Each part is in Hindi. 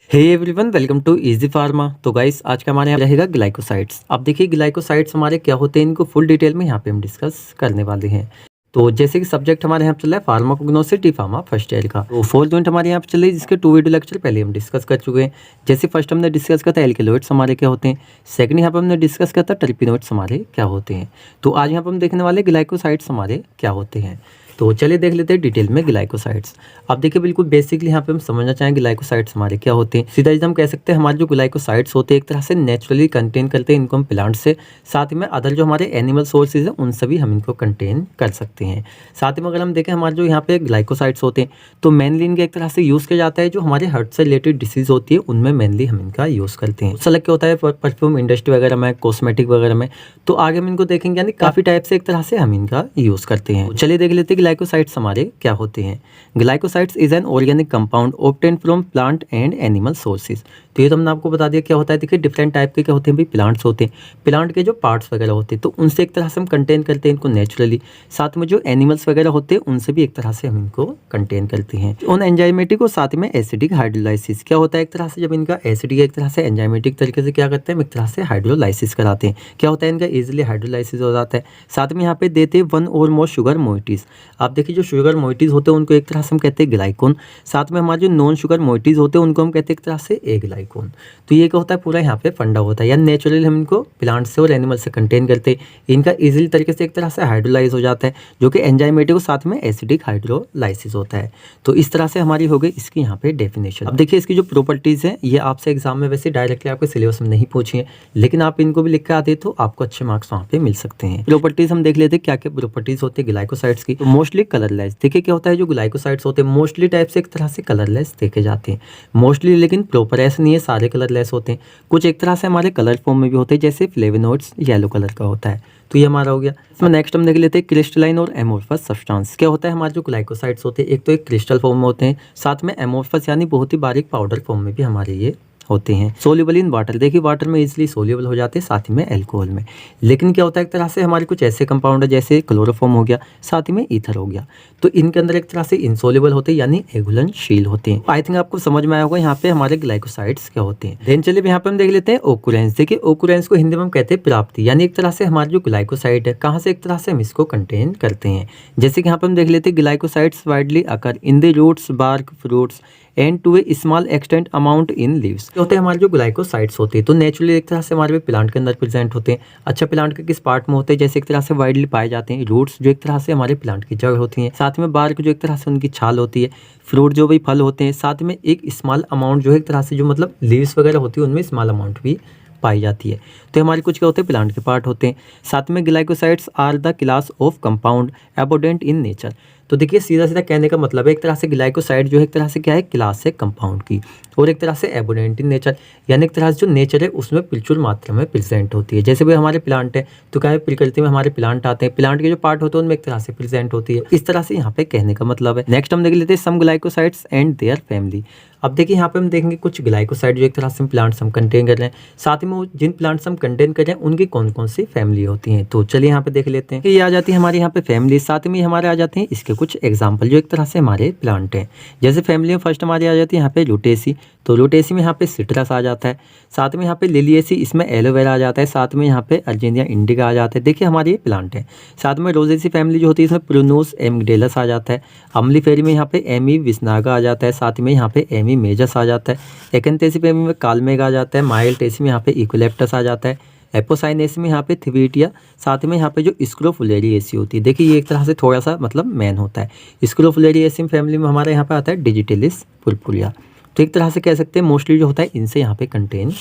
Hey everyone, welcome to Easy Pharma. तो गाइस, आज का हमारे यहाँ रहेगा ग्लाइकोसाइड्स। अब देखिए ग्लाइकोसाइड्स हमारे क्या होते हैं, इनको फुल डिटेल में यहाँ पे हम डिस्कस करने वाले हैं। तो जैसे कि सब्जेक्ट हमारे यहाँ पे चल रहा है फार्माकोग्नोसिस फार्मा फर्स्ट ईयर का, तो फोर्थ यूनिट हमारे यहाँ पे चल रही है, जिसके 2 वीडियो लेक्चर पहले हम डिस्कस कर चुके हैं। जैसे फर्स्ट हमने डिस्कस किया था एल्केलॉइड्स हमारे क्या होते हैं, सेकंड यहाँ पे हमने डिस्कस किया था टर्पेनोइड्स हमारे क्या होते हैं। तो आज यहाँ पे हम देखने वाले ग्लाइकोसाइड्स हमारे क्या होते हैं। तो चलिए देख लेते हैं डिटेल में ग्लाइकोसाइड्स। अब देखिए बिल्कुल बेसिकली यहाँ पे हम समझना चाहेंगे ग्लाइकोसाइड्स हमारे क्या होते हैं। सीधा हम कह सकते हैं हमारे जो ग्लाइकोसाइड्स होते हैं एक तरह से नेचुरली कंटेन करते हैं इनको हम प्लांट से, साथ में अदर जो हमारे एनिमल सोर्सेज हैं उनसे भी हम इनको कंटेन कर सकते हैं। साथ में अगर हम देखें हमारे जो यहाँ पे ग्लाइकोसाइड्स होते हैं तो मेनली इनका एक तरह से यूज़ किया जाता है जो हमारे हार्ट से रिलेटेड डिसीज होती है उनमें मेनली हम इनका यूज़ करते हैं। उससे अलग क्या होता है परफ्यूम इंडस्ट्री वगैरह में, कॉस्मेटिक वगैरह में, तो आगे हम इनको देखेंगे, यानी काफ़ी टाइप से एक तरह से हम इनका यूज़ करते हैं। चलिए देख लेते हैं ग्लाइकोसाइड्स हमारे क्या होते हैं। Glycosides is an organic compound obtain from plant and animal sources. तो ये तो हमने आपको बता दिया क्या होता है। देखिए डिफरेंट टाइप के क्या होते हैं भाई, प्लांट्स होते हैं, प्लांट के जो पार्ट्स वगैरह होते हैं तो उनसे एक तरह से हम कंटेन करते हैं इनको नेचुरली। साथ में जो एनिमल्स वगैरह होते हैं उनसे भी एक तरह से हम इनको कंटेन करते हैं। उन एंजाइमेटिक और साथ में एसिडिक हाइड्रोलाइसिस क्या होता है, एक तरह से जब इनका एसिडिक एक तरह से एंजाइमेटिक तरीके से क्या करते हैं, एक तरह से हाइड्रोलाइसिस कराते हैं। क्या होता है, इनका इजिली हाइड्रोलाइसिस हो जाता है। साथ में यहाँ पे देते हैं 1 और मोर शुगर मोइटीज। आप देखिए जो शुगर मोइटीज होते हैं उनको एक तरह से हम कहते हैं ग्लाइकोन। साथ में हमारे जो नॉन शुगर मोइटीज होते हैं उनको हम कहते हैं एक तरह से ए ग्लाइकोन। तो ये क्या होता है, पूरा यहाँ पे फंडा होता है, यानी नेचुरली हम इनको प्लांट से और एनिमल से कंटेन करते हैं। इनका इजीली तरीके से एक तरह से हाइड्रोलाइज हो जाता है जो कि एंजाइमेटिक और साथ में एसिडिक हाइड्रोलाइसिस होता है। तो इस तरह से हमारी हो गई इसकी यहाँ पे डेफिनेशन। अब देखिए इसकी जो प्रॉपर्टीज है ये आपसे एग्जाम में वैसे डायरेक्टली आपके सिलेबस में नहीं पूछी है, लेकिन आप इनको भी लिख के आते तो आपको अच्छे मार्क्स वहाँ पे मिल सकते हैं। प्रॉपर्टीज हम देख लेते हैं क्या क्या प्रॉपर्टीज होती है ग्लाइकोसाइड्स की। तो मोस्टली कलरलेस। देखिए क्या होता है, जो ग्लाइकोसाइड्स होते हैं मोस्टली टाइप से एक तरह से कलरलेस देखे जाते हैं मोस्टली, लेकिन प्रॉपर ऐसे नहीं है सारे कलरलेस होते हैं। कुछ एक तरह से हमारे कलर फॉर्म में भी होते हैं, जैसे फ्लेवोनोइड्स येलो कलर का होता है। तो ये हमारा हो गया। इसमें नेक्स्ट हम देख लेते हैं क्रिस्टलाइन और एमोर्फस सब्सटेंस। क्या होता है, हमारे जो ग्लाइकोसाइड्स होते हैं एक तो एक क्रिस्टल फॉर्म में होते हैं, साथ में एमोर्फस यानी बहुत ही बारीक पाउडर फॉर्म में भी हमारे ये होते हैं। Soluble in water. देखिए वाटर में इजीली सोल्यूबल हो जाते हैं, साथ ही में अल्कोहल में। लेकिन क्या होता है, एक तरह से हमारे कुछ ऐसे कंपाउंड है जैसे क्लोरोफॉर्म हो गया, साथ ही में ईथर हो गया, तो इनके अंदर एक तरह से इनसोल्यूबल होते हैं यानी घुलनशील होते हैं। आई थिंक आपको समझ में आया होगा यहाँ पे हमारे ग्लाइकोसाइड्स क्या होते हैं। देन चलिए यहाँ पे हम देख लेते हैं ओकुरेंस। देखिए ओकुरेंस को हिंदी में हम कहते हैं प्राप्ति, यानी एक तरह से हमारे जो ग्लाइकोसाइड है कहाँ से एक तरह से हम इसको कंटेन करते हैं। जैसे कि यहाँ पे हम देख लेते हैं glycosides widely occur in the roots, bark, fruits and to a small extent amount in leaves. होते हैं हमारे जो ग्लाइकोसाइड्स होते हैं तो नेचुरली एक तरह से हमारे प्लांट के अंदर प्रेजेंट होते हैं। अच्छा, प्लांट के किस पार्ट में होते हैं, जैसे एक तरह से वाइडली पाए जाते हैं रूट्स जो एक तरह से हमारे प्लांट की जड़ होती हैं, साथ में बार्क जो एक तरह से उनकी छाल होती है, फ्रूट जो भी फल होते हैं, साथ में एक स्मॉल अमाउंट जो है एक तरह से जो मतलब लीव्स वगैरह होती है उनमें स्मॉल अमाउंट भी पाई जाती है। तो हमारे कुछ क्या होते हैं, प्लांट के पार्ट होते हैं। साथ में glycosides are the class of compound abundant in nature. तो देखिए सीधा सीधा कहने का मतलब है एक तरह से ग्लाइकोसाइड जो है एक तरह से क्या है, क्लास है कंपाउंड की, और एक तरह से एबोडेंट इन नेचर, यानी एक तरह से जो नेचर है उसमें प्रचुर मात्रा में प्रेजेंट होती है। जैसे भाई हमारे प्लांट है तो क्या है, प्रकृति में हमारे प्लांट आते हैं, प्लांट के जो पार्ट होते हैं उनमें एक तरह से प्रेजेंट होती है। इस तरह से यहाँ पे कहने का मतलब है। नेक्स्ट हम देख लेते हैं सम ग्लाइकोसाइड्स एंड देयर फैमिली। अब देखिए यहाँ पे हम देखेंगे कुछ ग्लाइकोसाइड जो एक तरह से प्लांट्स हम कंटेन कर रहे हैं, साथ में जिन प्लांट्स हम कंटेन कर रहे हैं उनकी कौन कौन सी फैमिली होती हैं। तो चलिए यहाँ पे देख लेते हैं कि ये आ जाती है हमारे यहाँ पे फैमिली, साथ में हमारे आ जाते हैं इसके कुछ एग्जाम्पल जो एक तरह से हमारे प्लांट हैं। जैसे फैमिली में फर्स्ट हमारी आ जाती है यहाँ पे लुटेसी। तो लुटेसी में यहाँ पे सिट्रस आ जाता है, साथ में यहाँ पे लिलिएसी, इसमें एलोवेरा आ जाता है, साथ में यहाँ पे अर्जेनिया इंडिका आ जाता है। देखिए हमारे ये प्लांट है। साथ में रोजेसी फैमिली जो होती है इसमें प्रूनोस एमग्डेलस आ जाता है। अम्लीफेरी में यहाँ पे एमी विस्नागा आ जाता है, साथ में यहाँ पे एमी मेजस आ जाता है। एक्एंथेसी फैमिली में कालमेगा आ जाता है। माइल्टेसी में यहाँ पे इक्विलेप्टस आ जाता है। एपोसाइनेसी में यहाँ पे थिविटिया, साथ में यहाँ पे जो स्क्रोफुलेरिएसी होती है, देखिए ये एक तरह से थोड़ा सा मतलब मैन होता है। स्क्रोफुलेरिएसी फैमिली में हमारे यहाँ पे आता है डिजिटलिस पुरपुरिया। तो एक तरह से कह सकते हैं मोस्टली जो होता है इनसे यहाँ पे कंटेन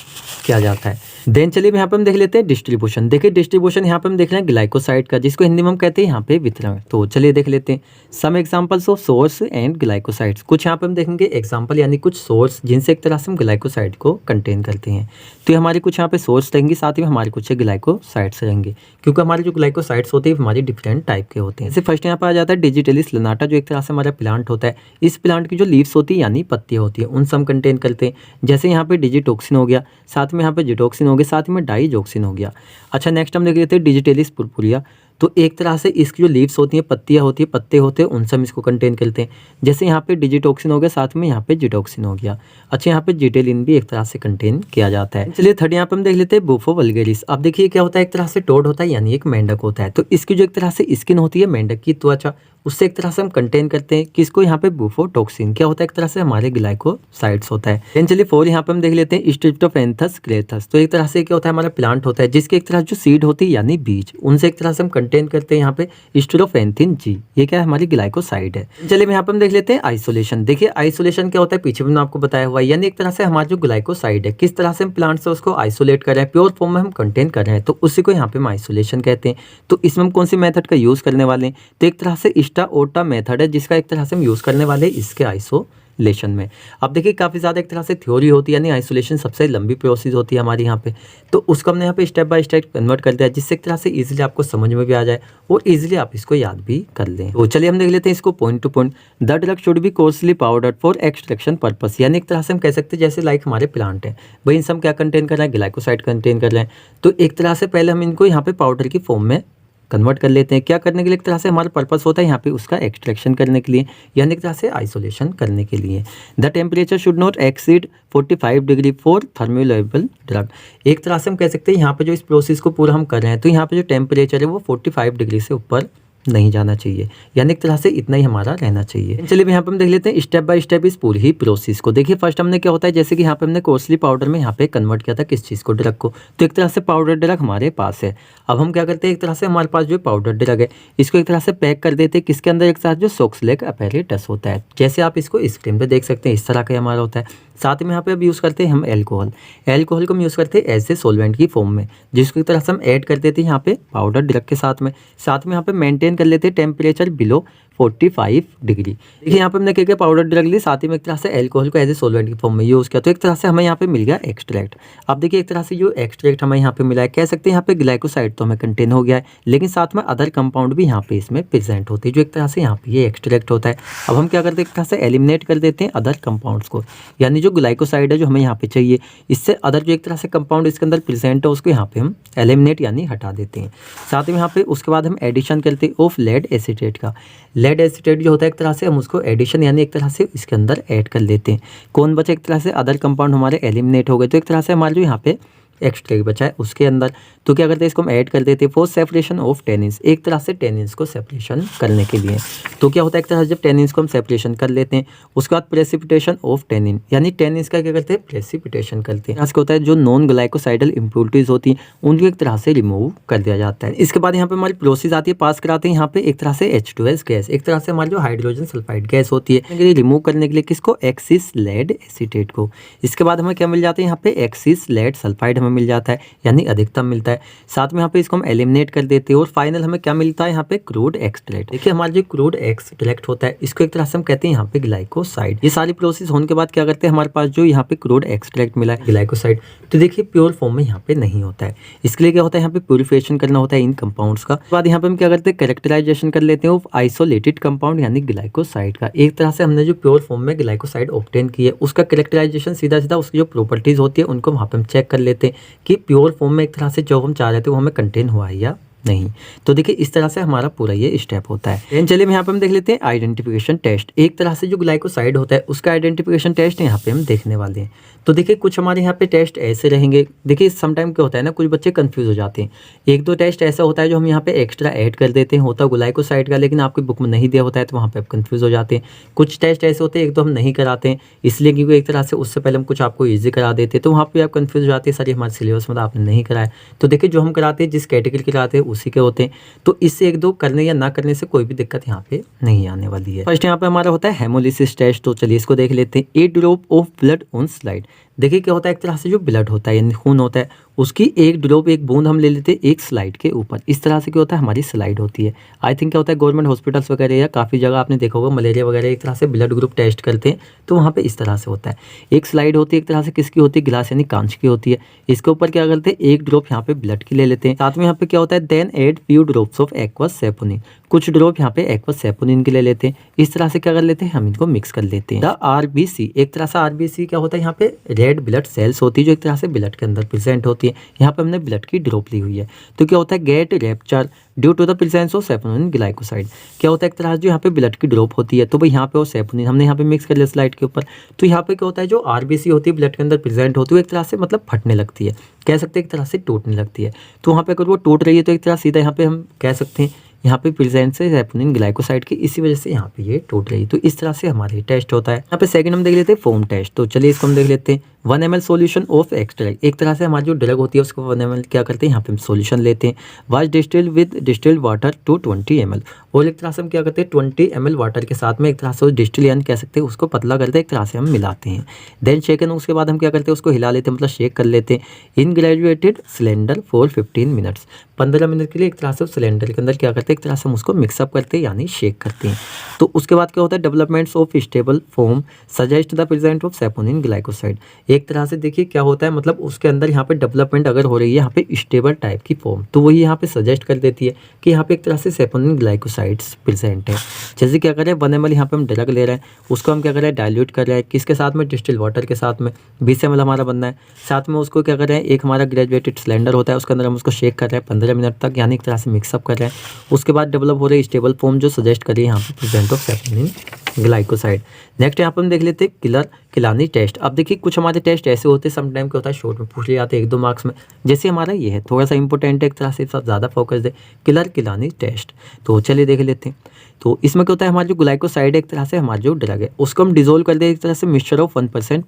किया जाता है। देन चलिए यहाँ पे हम देख लेते हैं डिस्ट्रीब्यूशन। देखिए डिस्ट्रीब्यूशन यहाँ पे हम देख रहे हैं ग्लाइकोसाइड का, जिसको हिंदी में हम कहते हैं यहाँ पे वितरण। तो चलिए देख लेते हैं some examples of source and glycosides. कुछ यहाँ पे हम देखेंगे एग्जांपल, यानी कुछ सोर्स जिनसे एक तरह से हम ग्लाइकोसाइड को कंटेन करते हैं। तो हमारे कुछ यहाँ पे सोर्स रहेंगे, साथ में हमारे कुछ ग्लाइकोसाइड्स रहेंगे, क्योंकि हमारे जो ग्लाइकोसाइड्स होते हैं हमारे डिफरेंट टाइप के होते हैं। जैसे फर्स्ट यहाँ पे आ जाता है डिजिटलिस लनाटा, जो एक तरह से हमारा प्लांट होता है। इस प्लांट की जो लीव्स होती है यानी पत्तियाँ होती है उनसे हम कंटेन करते हैं। जैसे यहाँ पे डिजिटोक्सिन हो गया, साथ में यहाँ पे जिटोक्सिन हो गया, साथ में डाइजोक्सिन हो गया। अच्छा नेक्स्ट हम देख लेते हैं डिजिटलिस पुरपुरिया। तो एक तरह से इसकी जो लीव्स होती हैं, पत्तियाँ होती हैं, पत्ते होते हैं, उनसे हम इसको कंटेन करते हैं। जैसे यहाँ पे डिजिटॉक्सिन हो गया, साथ में यहाँ पे जिटॉक्सिन हो गया। अच्छा, यहाँ पे जिटेलिन भी एक तरह से कंटेन किया जाता है। चलिए थर्ड यहाँ पे हम देख लेते हैं बुफो वल्गेरिस। अब देखिए क्या होता है, एक तरह से टोड होता है यानी एक मेंढक होता है। तो इसकी जो एक तरह से स्किन होती है मेंढक की त्वचा, उससे एक तरह से हम कंटेन करते हैं किसको, यहाँ पे बुफोटॉक्सिन। क्या होता है, एक तरह से हमारे ग्लाइकोसाइड्स होता है। देन चलिए 4 यहाँ पे हम देख लेते हैं स्ट्रिप्टोफैंथस क्लेथस। तो एक तरह से क्या होता है, हमारा प्लांट होता है जिसके एक तरह जो सीड होती है यानी बीज, उनसे एक तरह से हम कंटेन करते हैं यहाँ पे स्टिरोफेंथिन जी। ये क्या है, हमारी ग्लाइकोसाइड है। चलिए यहाँ पे हम देख लेते हैं आइसोलेशन। देखिए आइसोलेशन क्या होता है, पीछे मैंने आपको बताया हुआ है, यानी एक तरह से हमारा जो ग्लाइकोसाइड है किस तरह से हम प्लांट से उसको आइसोलेट कर रहे हैं, प्योर फॉर्म में हम कंटेन कर रहे हैं, तो उसी को यहाँ पे हम आइसोलेशन कहते हैं। तो इसमें हम कौन सी मेथड का यूज करने वाले हैं, तो एक तरह से इस्टा ओटा मेथड है जिसका एक तरह से हम यूज करने वाले हैं इसके आइसोलेशन में। अब देखिए काफी ज्यादा एक तरह से थ्योरी होती है, यानी आइसोलेशन सबसे लंबी प्रोसेस होती है हमारी यहाँ पे, तो उसको हमने यहाँ पे स्टेप बाय स्टेप कन्वर्ट कर दिया जिससे एक तरह से इजीली आपको समझ में भी आ जाए और इजीली आप इसको याद भी कर लें। तो चलिए हम देख लेते हैं इसको point two point. The drug should be coarsely powdered for extraction purpose, यानी एक तरह से हम कह सकते हैं जैसे लाइक हमारे प्लांट है, भाई इनसे हम क्या कंटेन कर रहे हैं, ग्लाइकोसाइड कंटेन कर रहे हैं। तो एक तरह से पहले हम इनको यहाँ पे पाउडर की फॉर्म में कन्वर्ट कर लेते हैं। क्या करने के लिए, एक तरह से हमारा पर्पस होता है यहाँ पे उसका एक्सट्रैक्शन करने के लिए, यानी एक तरह से आइसोलेशन करने के लिए। The temperature should not exceed 45 degree for thermolabile drug. एक तरह से हम कह सकते हैं यहाँ पे जो इस प्रोसेस को पूरा हम कर रहे हैं, तो यहाँ पे जो टेम्परेचर है वो 45 डिग्री से ऊपर नहीं जाना चाहिए, यानी एक तरह से इतना ही हमारा रहना चाहिए। चलिए यहाँ पे हम देख लेते हैं स्टेप बाय स्टेप इस पूरी ही प्रोसेस को। देखिए फर्स्ट हमने क्या होता है, जैसे कि यहाँ पे हमने कोर्सली पाउडर में यहाँ पे कन्वर्ट किया था किस चीज़ को, ड्रग को, तो एक तरह से पाउडर ड्रग हमारे पास है। अब हम क्या करते हैं, एक तरह से हमारे पास जो पाउडर ड्रग है इसको एक तरह से पैक कर देते हैं किसके अंदर, एक साथ जो सोक्सलेक अपैरेटस होता है, जैसे आप इसको स्क्रीन पे देख सकते हैं इस तरह का हमारा होता है। साथ में यहाँ पे अब यूज़ करते हैं हम एल्कोहल को हम यूज़ करते हैं एज ए सोलवेंट की फॉर्म में, जिसको एक तरह से हम ऐड कर देते हैं यहाँ पे पाउडर ड्रग के साथ में यहाँ पे मेंटेन कर लेते हैं टेम्परेचर बिलो 45 डिग्री। देखिए यहाँ पे हमने क्या पाउडर ड्रग ली, साथ ही में एक तरह से एल्कोहल को एज ए सोलवेंट की फॉर्म में यूज़ किया, तो एक तरह से हमें यहाँ पे मिल गया एक्सट्रैक्ट। अब देखिए एक तरह से जो एक्सट्रैक्ट हमें यहाँ पे मिला है, कह सकते हैं यहाँ पे ग्लाइकोसाइड तो हमें कंटेन हो गया है, लेकिन साथ में अदर कंपाउंड भी यहाँ पे इसमें प्रेजेंट होते हैं, जो एक तरह से यहाँ पे ये एक्सट्रैक्ट होता है। अब हम क्या करते हैं, एक तरह से एलिमिनेट कर देते हैं अदर कंपाउंड्स को, यानी जो ग्लाइकोसाइड है जो हमें यहाँ पे चाहिए, इससे अदर जो एक तरह से कंपाउंड इसके अंदर प्रेजेंट है उसको यहाँ पे हम एलिमिनेट यानी हटा देते हैं। साथ में यहाँ पे उसके बाद हम एडिशन करते हैं ऑफ लेड एसीटेट का। लेड एसीटेट जो होता है एक तरह से हम उसको एडिशन यानी एक तरह से इसके अंदर ऐड कर लेते हैं। कौन बचा, एक तरह से अदर कंपाउंड हमारे एलिमिनेट हो गए, तो एक तरह से हमारे जो यहाँ पे एक्सट्रैक्ट बचा है उसके अंदर, तो क्या करते हैं इसको हम ऐड कर देते हैं फॉर सेपरेशन ऑफ टेनिन्स, एक तरह से टेनिन्स को सेपरेशन करने के लिए। तो क्या होता है, एक तरह से जब टेनिन्स को हम सेपरेशन कर लेते हैं उसके बाद प्रेसिपिटेशन ऑफ टेनिन, यानी टेनिन्स का क्या करते हैं प्रेसिपिटेशन करते हैं। इसका होता है जो नॉन ग्लाइकोसाइडल इम्प्योरिटीज होती हैं उनको एक तरह से रिमूव कर दिया जाता है। इसके बाद यहाँ पे हमारी प्रोसेस आती है, पास कराते हैं यहाँ पे एक तरह से H2S गैस, एक तरह से हमारी जो हाइड्रोजन सल्फाइड गैस होती है रिमूव करने के लिए किसको, एक्सिस लेड एसीटेट को। इसके बाद हमें क्या मिल जाता है, यहाँ पे एक्सिस लेड सल्फाइड हमें मिल जाता है, यानी अधिकतम मिलता है। साथ में यहाँ पे इसको हम एलिमिनेट कर देते हैं और फाइनल हमें क्या मिलता है, यहाँ पे क्रूड एक्सट्रैक्ट। देखिए हमारा जो क्रूड एक्सट्रैक्ट होता है इसको एक तरह से हम कहते हैं यहाँ पे ग्लाइकोसाइड। ये सारी प्रोसेस होने के बाद क्या करते हैं, हमारे पास जो यहाँ पे क्रूड एक्सट्रैक्ट मिला है ग्लाइकोसाइड, तो देखिए प्योर फॉर्म में यहाँ पे नहीं होता है। इसके लिए क्या होता है, यहाँ पे प्यूरिफिकेशन करना होता है इन कंपाउंड्स का। बाद यहाँ पे हम क्या करते हैं, कैरेक्टराइजेशन कर लेते हैं ऑफ आइसोलेटेड कंपाउंड यानी ग्लाइकोसाइड का। एक तरह से हमने जो प्योर फॉर्म में ग्लाइकोसाइड ऑब्टेन की है उसका कैरेक्टराइजेशन सीधा सीधा उसकी जो प्रॉपर्टीज होती है उनको वहाँ पे हम चेक कर लेते हैं कि प्योर फॉर्म में एक तरह से जो हम चाह रहे थे वो हमें कंटेन हुआ है या नहीं। तो देखिए इस तरह से हमारा पूरा ये स्टेप होता है। देन चलिए यहाँ पे हम देख लेते हैं आइडेंटिफिकेशन टेस्ट। एक तरह से जो ग्लाइकोसाइड होता है उसका आइडेंटिफिकेशन टेस्ट यहाँ पे हम देखने वाले हैं। तो देखिए कुछ हमारे यहाँ पे टेस्ट ऐसे रहेंगे। देखिए समटाइम क्या होता है ना, कुछ बच्चे कंफ्यूज हो जाते हैं। एक दो टेस्ट ऐसा होता है जो हम यहाँ पे एक्स्ट्रा ऐड कर देते हैं, होता है ग्लाइकोसाइड का, लेकिन आपकी बुक में नहीं दिया होता है तो वहाँ पे आप कंफ्यूज हो जाते हैं। कुछ टेस्ट ऐसे होते हैं एक तो हम नहीं कराते हैं इसलिए क्योंकि एक तरह से उससे पहले हम कुछ आपको ईजी करा देते हैं, तो वहाँ पे आप कंफ्यूज हो जाते हैं, सर हमारे सिलेबस में आपने नहीं कराया। तो देखिए जो हम कराते हैं जिस कैटेगरी के कराते हैं उसी के होते हैं, तो इससे एक दो करने या ना करने से कोई भी दिक्कत यहाँ पे नहीं आने वाली है। फर्स्ट यहाँ पे हमारा होता है हेमोलिसिस टेस्ट। तो चलिए इसको देख लेते हैं। 8 drop of blood on slide. देखिए क्या होता है, एक तरह से जो ब्लड होता है यानी खून होता है उसकी एक ड्रॉप एक बूंद हम ले लेते हैं एक स्लाइड के ऊपर। इस तरह से क्या होता है, हमारी स्लाइड होती है। आई थिंक क्या होता है गवर्नमेंट हॉस्पिटल्स वगैरह या काफ़ी जगह आपने देखा होगा मलेरिया वगैरह एक तरह से ब्लड ग्रुप टेस्ट करते हैं, तो वहाँ पे इस तरह से होता है। एक स्लाइड होती है एक तरह से किसकी होती है, गिलास यानी कांच की होती है। इसके ऊपर क्या करते हैं, एक ड्रॉप यहाँ पे ब्लड की ले लेते हैं। साथ में यहाँ पे क्या होता है, then add few drops of aqueous saponin. कुछ ड्रॉप यहाँ पे एक्वस सेपोनिन की ले लेते हैं। इस तरह से क्या कर लेते हैं, हम इनको मिक्स कर लेते हैं। द आरबीसी, एक तरह से आरबीसी क्या होता है यहाँ पे रेड ब्लड सेल्स होती है जो एक तरह से ब्लड के अंदर प्रेजेंट होती है। यहाँ पे हमने ब्लड की ड्रॉप ली हुई है। तो क्या होता है get rupture due to the presence of saponin glycoside. क्या होता है एक तरह से जो यहाँ पे ब्लड की ड्रॉप होती है तो भाई यहाँ पे वो सैपोनिन हमने यहाँ पे मिक्स कर लिया स्लाइड के ऊपर। तो यहाँ पे क्या होता है जो आरबीसी होती है ब्लड के अंदर प्रेजेंट होती है एक तरह से मतलब फटने लगती है, कह सकते हैं एक तरह से टूटने लगती है। तो वहाँ पे अगर वो टूट रही है तो एक तरह सीधा यहाँ पे हम कह सकते हैं यहाँ पे प्रेजेंस है सैपोनिन ग्लाइकोसाइड की, इसी वजह से यहाँ पे ये टूट रही है। तो इस तरह से हमारे टेस्ट होता है। यहाँ पे सेकंड हम देख लेते हैं फोम टेस्ट। तो चलिए इसको हम देख लेते हैं। 1 ml सोल्यूशन ऑफ एक्सट्रैक्ट, एक तरह से हमारी जो ड्रग होती है उसको 1 ml क्या करते हैं यहाँ पे हम सोल्यूशन लेते हैं। Was distil with distilled water to 20 ml, और एक तरह से हम क्या करते हैं 20 ml वाटर के साथ में एक तरह से डिस्टिल यानी कह सकते हैं उसको पतला करते हैं, एक तरह से हम मिलाते हैं। देन शेकन, उसके बाद हम क्या करते हैं उसको हिला लेते हैं मतलब शेक कर लेते हैं। In graduated cylinder for 15 minutes, 15 minute के लिए एक तरह से सिलेंडर के अंदर क्या करते हैं एक तरह से हम उसको मिक्सअप करते हैं यानी शेक करते हैं। तो उसके बाद क्या होता है developments of stable form suggest the present of saponin glycoside. एक तरह से देखिए क्या होता है मतलब उसके अंदर यहाँ पे डेवलपमेंट अगर हो रही है यहाँ पे स्टेबल टाइप की फॉर्म, तो वही यहाँ पे सजेस्ट कर देती है कि यहाँ पे एक तरह से सैपोनिन ग्लाइकोसाइड्स प्रेजेंट है। जैसे क्या करें 1 ml यहाँ पे हम ड्रग ले रहे हैं, उसको हम क्या कर रहे हैं डाइल्यूट कर रहे हैं किसके साथ में, डिस्टिल वाटर के साथ में। 20 ml हमारा बनना है, साथ में उसको क्या कर रहे हैं एक हमारा ग्रेजुएटेड सिलेंडर होता है उसके अंदर हम उसको शेक कर रहे हैं 15 मिनट तक यानी एक तरह से मिक्सअप कर रहे हैं। उसके बाद डेवलप हो रही है स्टेबल फॉर्म जो सजेस्ट करिए यहाँ पे present of saponin glycoside. Next यहाँ पे हम देख लेते हैं किलानी टेस्ट। अब देखिए कुछ हमारे टेस्ट ऐसे होते हैं समटाइम क्या होता है शॉर्ट में पूछ लिया जाते हैं 1-2 मार्क्स में, जैसे हमारा ये है थोड़ा सा इंपॉर्टेंट है एक तरह से ज़्यादा फोकस दे किलानी टेस्ट। तो चलिए देख लेते हैं। तो इसमें क्या होता है हमारा जो ग्लाइकोसाइड है एक तरह से हमारा जो ड्रग है उसको हम डिजोल्व कर दें एक तरह से मिक्सचर ऑफ 1%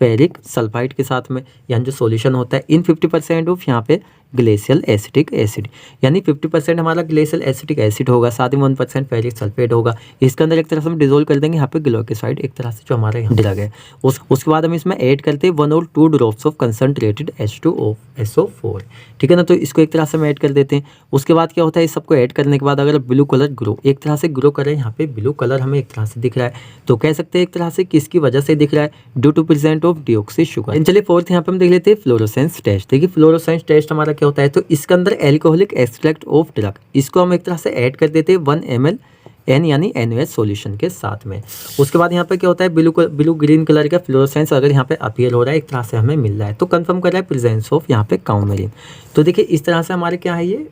फेरिक सल्फाइड के साथ में, यानी जो सॉल्यूशन होता है इन 50% ऑफ यहाँ पे ग्लेशियल एसिटिक एसिड, यानी 50% हमारा ग्लेशियल एसिटिक एसिड होगा, साथ ही 1% फेरिक सल्फेट होगा। इसके अंदर एक तरह से हम डिजोल्व कर देंगे यहाँ पे ग्लाइकोसाइड एक तरह से जो हमारा यहाँ ड्रग है। उसके बाद हम इसमें ऐड करते हैं 1 और 2 ड्रॉप्स ऑफ कंसनट्रेटेड H2SO4, ठीक है ना। तो इसको एक तरह से हम ऐड कर देते हैं। उसके बाद क्या होता है इस सबको ऐड करने के बाद अगर ब्लू कलर ग्रो एक तरह से ग्रो कर रहे हैं, यहाँ पे ब्लू कलर हमें एक तरह से दिख रहा है, तो कह सकते हैं एक तरह से किसकी वजह से दिख रहा है, due to present of deoxy sugar. चलिए फोर्थ यहाँ पे हम देख लेते हैं फ्लोरोसेंस टेस्ट। देखिए फ्लोरोसेंस टेस्ट हमारा क्या होता है, तो इसके अंदर एल्कोहलिक एक्सट्रैक्ट ऑफ ड्रग इसको हम एक तरह से ऐड कर देते हैं 1 ml एन यानी NaOH सॉल्यूशन के साथ में। उसके बाद यहाँ पे क्या होता है ब्लू ग्रीन कलर का फ्लोरोसेंस अगर यहाँ पे अपीयर हो रहा है एक तरह से हमें मिल रहा है, तो कंफर्म कर रहा है प्रेजेंस ऑफ यहाँ पे काउमेरिन। तो देखिए इस तरह से हमारे क्या है ये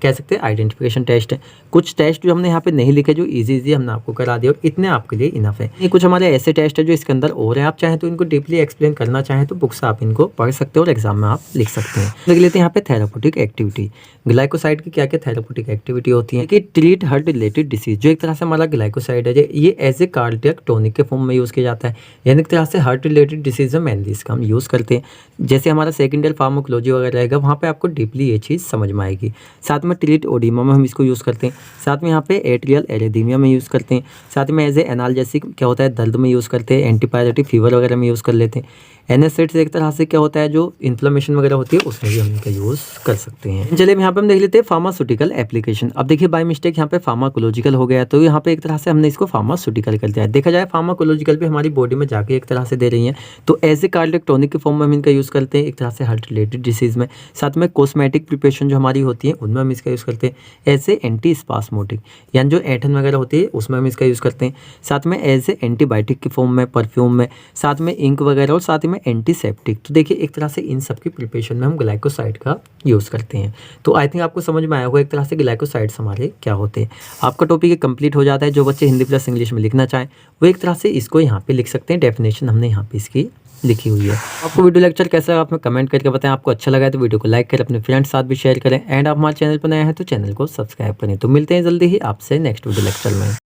कह सकते हैं आइडेंटिफिकेशन टेस्ट है। कुछ टेस्ट जो हमने यहाँ पे नहीं लिखे जो इजी हमने आपको करा दिया और इतने आपके लिए इनफ है। ये कुछ हमारे ऐसे टेस्ट है जो इसके अंदर और है, आप चाहें तो इनको डीपली एक्सप्लेन करना चाहें तो बुक से आप इनको पढ़ सकते हो और एग्जाम में आप लिख सकते हैं। देख लेते हैं यहाँ पे थेराप्यूटिक एक्टिविटी। ग्लाइकोसाइड की क्या क्या थेराप्यूटिक एक्टिविटी होती है कि ट्रीट हार्ट रिलेटेड डिसीज, जो एक तरह से हमारा ग्लाइकोसाइड है ये एज ए कार्डियक टॉनिक के फॉर्म में यूज़ किया जाता है, यानी एक तरह से हार्ट रिलेटेड डिसीज में मेनली इसका हम यूज़ करते हैं। जैसे हमारा सेकेंडरी फार्माकोलॉजी वगैरह रहेगा वहाँ पे आपको डीपली ये चीज़ समझ में आएगी। साथ में ट्रीट ओडिमा में हम इसको यूज़ करते हैं, साथ में यहाँ पे एट्रियल एरिथमिया में यूज़ करते हैं, साथ में एज ए एनाल्जेसिक क्या होता है दर्द में यूज़ करते हैं, एंटीपायरेटिक फीवर वगैरह में यूज़ कर लेते हैं। एनेस्थेटिक्स एक तरह से क्या होता है जो इन्फ्लेमेशन वगैरह होती है उसमें भी हम इनका यूज़ कर सकते हैं। चलिए यहाँ पे हम देख लेते हैं फार्मास्यूटिकल एप्लीकेशन। अब देखिए बाय मिस्टेक यहाँ पे फार्माकोलॉजिकल हो गया, तो यहाँ पे एक तरह से हमने इसको फार्मास्यूटिकल कर दिया है। देखा जाए फार्माकोलॉजिकल भी हमारी बॉडी में जाके एक तरह से दे रही है, तो एज ए कार्डियक टॉनिक के फॉर्म में हम इनका यूज़ करते हैं एक तरह से हार्ट रिलेटेड डिसीज में। साथ में कॉस्मेटिक प्रिपरेशन जो हमारी होती है उनमें हम इसका यूज़ करते हैं एज ए एंटी स्पास्मोटिक, यानी जो ऐंठन वगैरह होती है उसमें हम इसका यूज़ करते हैं। साथ में एज ए एंटीबायोटिक के फॉर्म में परफ्यूम में, साथ में इंक वगैरह और साथ में एंटीसेप्टिक। तो देखिए एक तरह से इन सब की प्रिपरेशन में हम ग्लाइकोसाइड का यूज़ करते हैं। तो आई थिंक आपको समझ में आया होगा एक तरह से ग्लाइकोसाइड्स हमारे क्या होते हैं। आपका टॉपिक कंप्लीट हो जाता है। जो बच्चे हिंदी प्लस इंग्लिश में लिखना चाहें वो एक तरह से इसको यहाँ पे लिख सकते हैं। डेफिनेशन हमने यहाँ पे इसकी लिखी हुई है। आपको वीडियो लेक्चर कैसा है आप हमें कमेंट करके बताएं। आपको अच्छा लगा है तो वीडियो को लाइक करें, अपने फ्रेंड्स साथ भी शेयर करें, एंड आप हमारे चैनल पर नए हैं तो चैनल को सब्सक्राइब करें। तो मिलते हैं जल्दी ही आपसे नेक्स्ट वीडियो लेक्चर में।